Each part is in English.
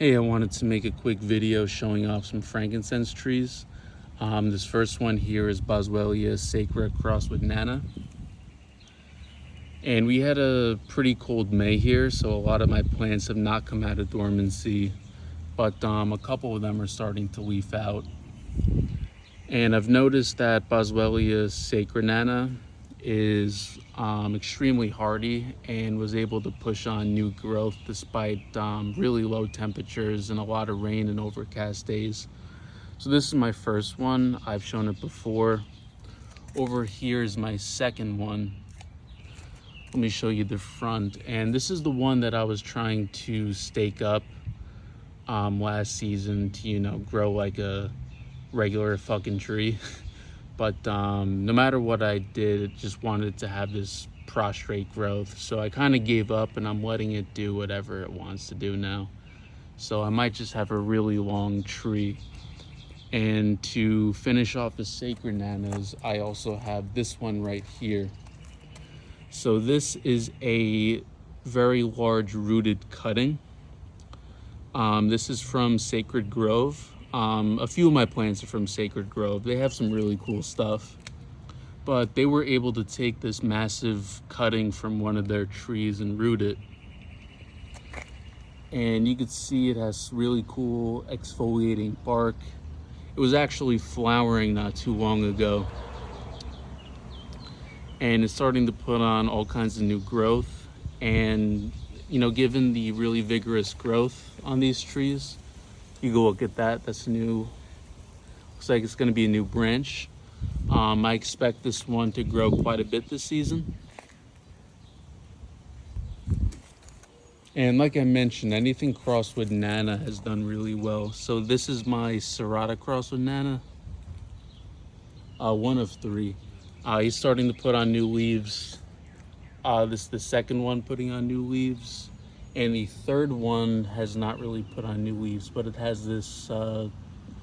Hey, I wanted to make a quick video showing off some frankincense trees. This first one here is Boswellia sacra crossed with Nana. And we had a pretty cold May here, so a lot of my plants have not come out of dormancy, but a couple of them are starting to leaf out. And I've noticed that Boswellia sacra Nana is extremely hardy and was able to push on new growth despite really low temperatures and a lot of rain and overcast days. So this is my first one. I've shown it before. Over here is my second one. Let me show you the front. And this is the one that I was trying to stake up last season to, grow like a regular fucking tree. But no matter what I did, it just wanted to have this prostrate growth. So I kind of gave up and I'm letting it do whatever it wants to do now. So I might just have a really long tree. And to finish off the sacred nanas, I also have this one right here. So this is a very large rooted cutting. This is from Sacred Grove. A few of my plants are from Sacred Grove. They have some really cool stuff. But they were able to take this massive cutting from one of their trees and root it. And you can see it has really cool exfoliating bark. It was actually flowering not too long ago. And it's starting to put on all kinds of new growth. And, given the really vigorous growth on these trees, you go look at that, that's new. Looks like it's gonna be a new branch. I expect this one to grow quite a bit this season. And like I mentioned, anything crossed with Nana has done really well. So this is my Serrata crossed with Nana. One of three. He's starting to put on new leaves. This is the second one putting on new leaves. And the third one has not really put on new leaves, but it has this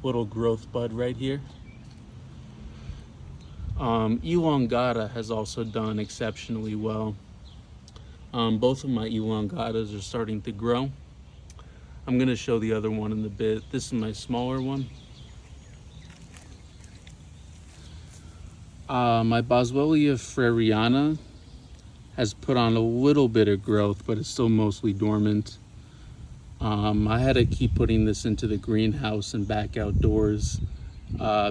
little growth bud right here. Elongata has also done exceptionally well. Both of my elongatas are starting to grow. I'm gonna show the other one in a bit. This is my smaller one. My Boswellia freriana has put on a little bit of growth, but it's still mostly dormant. I had to keep putting this into the greenhouse and back outdoors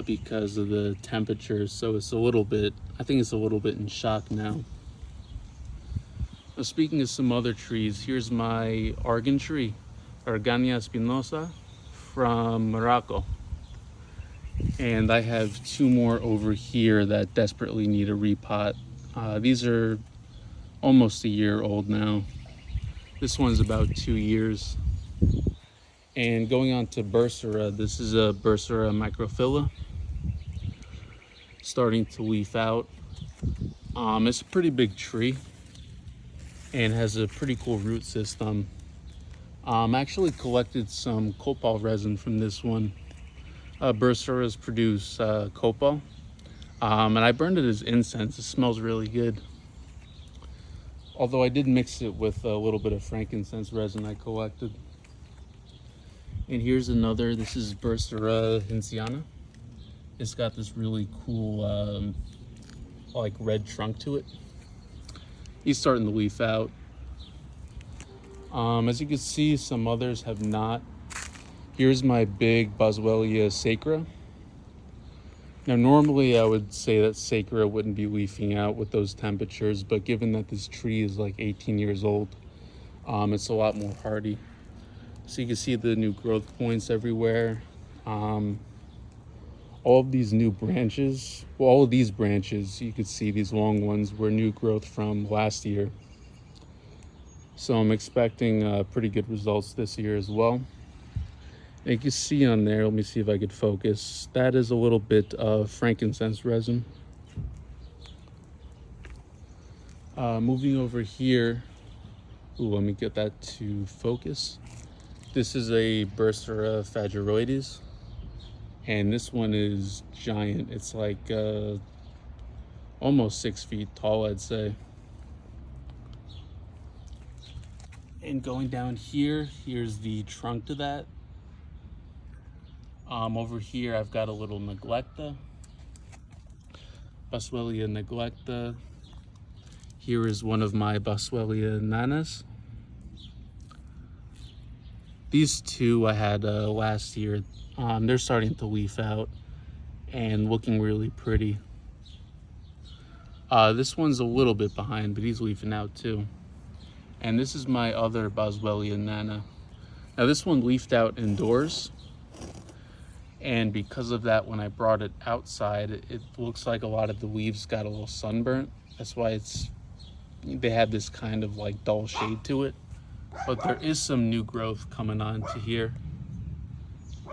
because of the temperatures. So it's I think it's a little bit in shock now. Now, speaking of some other trees, here's my argan tree, Argania spinosa from Morocco. And I have two more over here that desperately need a repot. These are almost a year old now. This one's about 2 years. And going on to Bursera, this is a Bursera microphylla, starting to leaf out. It's a pretty big tree and has a pretty cool root system. I actually collected some copal resin from this one. Burseras produce copal, and I burned it as incense. It smells really good. Although I did mix it with a little bit of frankincense resin I collected. And here's another, this is Bursera hinsiana. It's got this really cool, like red trunk to it. He's starting to leaf out. As you can see, some others have not. Here's my big Boswellia sacra. Now, normally I would say that sacra wouldn't be leafing out with those temperatures, but given that this tree is like 18 years old, it's a lot more hardy. So you can see the new growth points everywhere. All of these new branches, well, all of these branches, you could see these long ones were new growth from last year. So I'm expecting pretty good results this year as well. And you can see on there, let me see if I could focus. That is a little bit of frankincense resin. Moving over here, let me get that to focus. This is a Bursera phageroides, and this one is giant. It's like almost 6 feet tall, I'd say. And going down here, here's the trunk to that. Over here, I've got a little neglecta, Boswellia neglecta. Here is one of my Boswellia nanas. These two I had last year. They're starting to leaf out and looking really pretty. This one's a little bit behind, but he's leafing out too. And this is my other Boswellia nana. Now this one leafed out indoors, and because of that, when I brought it outside, it looks like a lot of the leaves got a little sunburnt. That's why they have this kind of like dull shade to it. But there is some new growth coming on to here,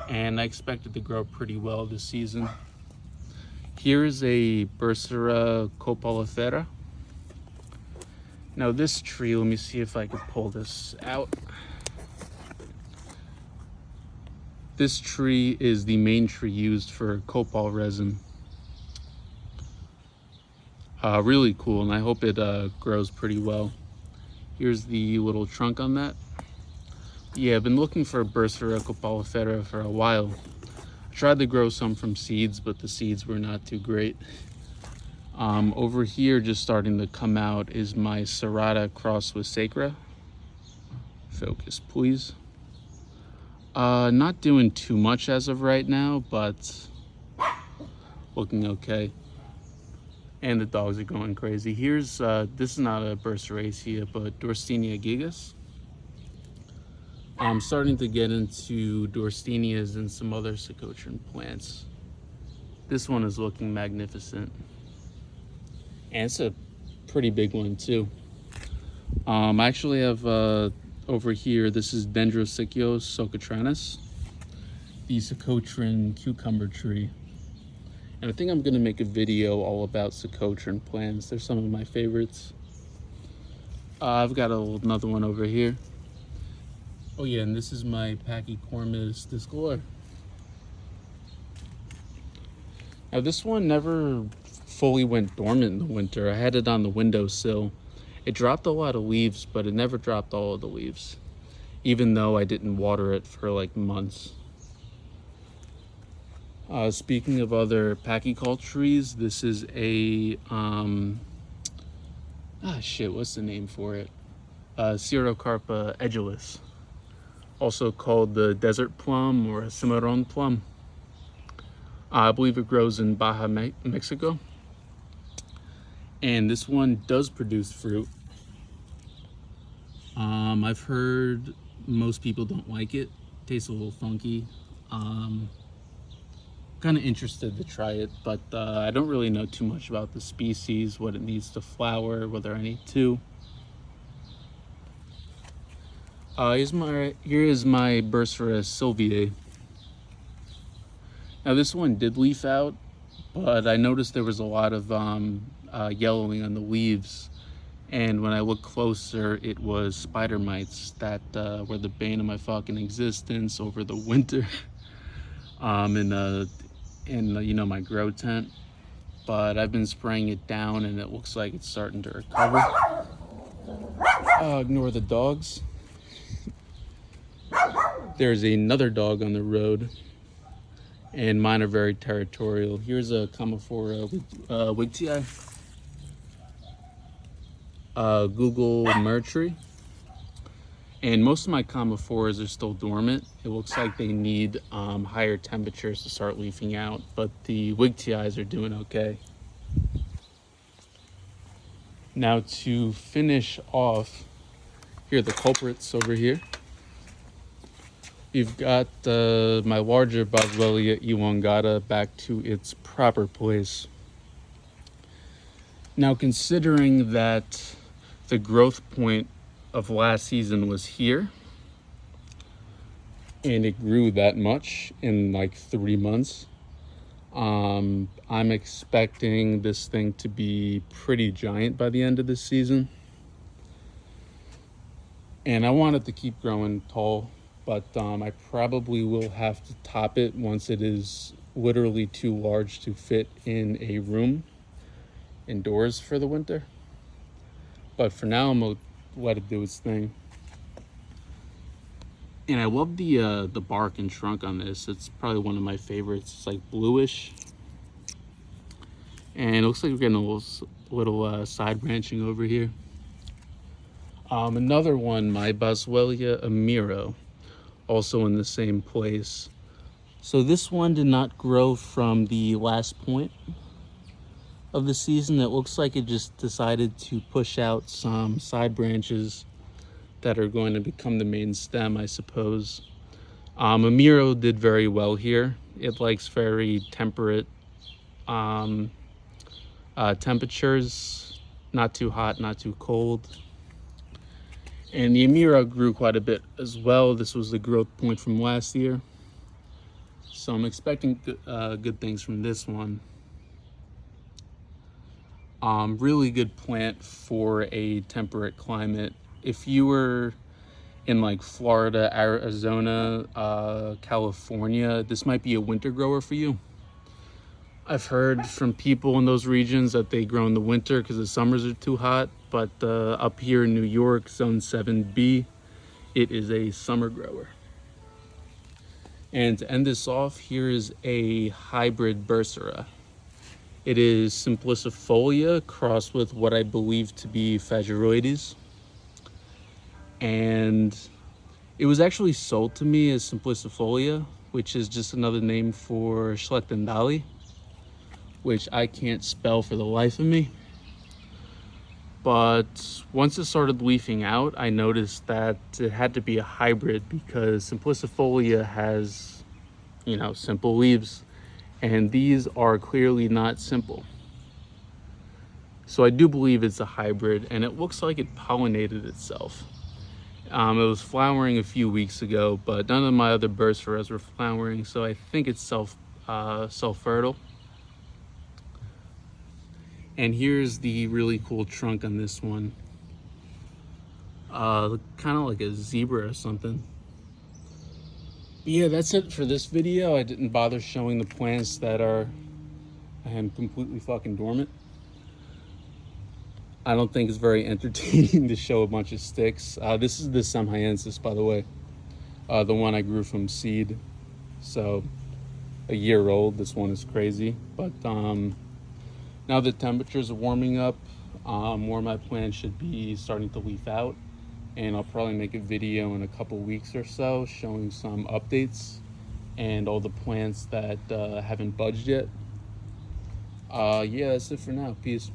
and I expect it to grow pretty well this season. Here is a Bursera copalifera. Now this tree, let me see if I can pull this out. This tree is the main tree used for copal resin. Really cool, and I hope it grows pretty well. Here's the little trunk on that. Yeah, I've been looking for Bursera copalifera for a while. I tried to grow some from seeds, but the seeds were not too great. Over here, just starting to come out, is my serrata crossed with sacra. Focus, please. Not doing too much as of right now, but looking okay. And the dogs are going crazy. Here's, this is not a Burseraceae, but Dorstenia gigas. I'm starting to get into Dorstenias and some other Socotran plants. This one is looking magnificent. And it's a pretty big one too. I actually have over here, this is Dendrosicyos socotranus, the Socotran cucumber tree. And I think I'm gonna make a video all about Socotran plants. They're some of my favorites. I've got another one over here. Oh yeah, and this is my Pachycaul discolor. Now this one never fully went dormant in the winter. I had it on the windowsill. It dropped a lot of leaves, but it never dropped all of the leaves, even though I didn't water it for like months. Speaking of other pachycaul trees, this is a what's the name for it? Cerocarpa edulis, also called the desert plum or a cimarron plum. I believe it grows in Baja, Mexico. And this one does produce fruit. I've heard most people don't like it. Tastes a little funky. Kind of interested to try it, but I don't really know too much about the species, what it needs to flower, whether I need to. Here is my Bursera sylviae. Now this one did leaf out, but I noticed there was a lot of yellowing on the leaves, and when I looked closer, it was spider mites that were the bane of my fucking existence over the winter. in you know, my grow tent. But I've been spraying it down, and it looks like it's starting to recover. Ignore the dogs. There's another dog on the road, and mine are very territorial. Here's a Commiphora wigtii. Google Mercury. And most of my Commiforas are still dormant. It looks like they need higher temperatures to start leafing out, but the wigtiis are doing okay. Now to finish off, here are the culprits over here. You've got my larger Boswellia elongata back to its proper place. Now, considering that the growth point of last season was here, and it grew that much in like 3 months, I'm expecting this thing to be pretty giant by the end of this season. And I want it to keep growing tall, but I probably will have to top it once it is literally too large to fit in a room indoors for the winter. But for now, I'm gonna let it do its thing. And I love the bark and trunk on this. It's probably one of my favorites. It's like bluish. And it looks like we're getting a little side branching over here. Another one, my Boswellia Amiro, also in the same place. So this one did not grow from the last point of the season. It looks like it just decided to push out some side branches that are going to become the main stem, I suppose. Amiro did very well here. It likes very temperate temperatures, not too hot, not too cold. And the Amiro grew quite a bit as well. This was the growth point from last year. So I'm expecting good things from this one. Really good plant for a temperate climate. If you were in like Florida, Arizona, California, this might be a winter grower for you. I've heard from people in those regions that they grow in the winter because the summers are too hot, but up here in New York, zone 7B, it is a summer grower. And to end this off, here is a hybrid Bursera. It is simplicifolia crossed with what I believe to be Fageroides. And it was actually sold to me as simplicifolia, which is just another name for Schlechtendali, which I can't spell for the life of me. But once it started leafing out, I noticed that it had to be a hybrid because simplicifolia has, you know, simple leaves, and these are clearly not simple. So I do believe it's a hybrid, and it looks like it pollinated itself. It was flowering a few weeks ago, but none of my other Burseras were flowering, so I think it's self-fertile. And here's the really cool trunk on this one. Kind of like a zebra or something. But yeah, that's it for this video. I didn't bother showing the plants that are completely fucking dormant. I don't think it's very entertaining to show a bunch of sticks. This is the Semhiensis, by the way. The one I grew from seed. So, a year old. This one is crazy. But now the temperatures are warming up, more of my plants should be starting to leaf out, and I'll probably make a video in a couple weeks or so showing some updates and all the plants that haven't budged yet. Yeah, that's it for now. Peace.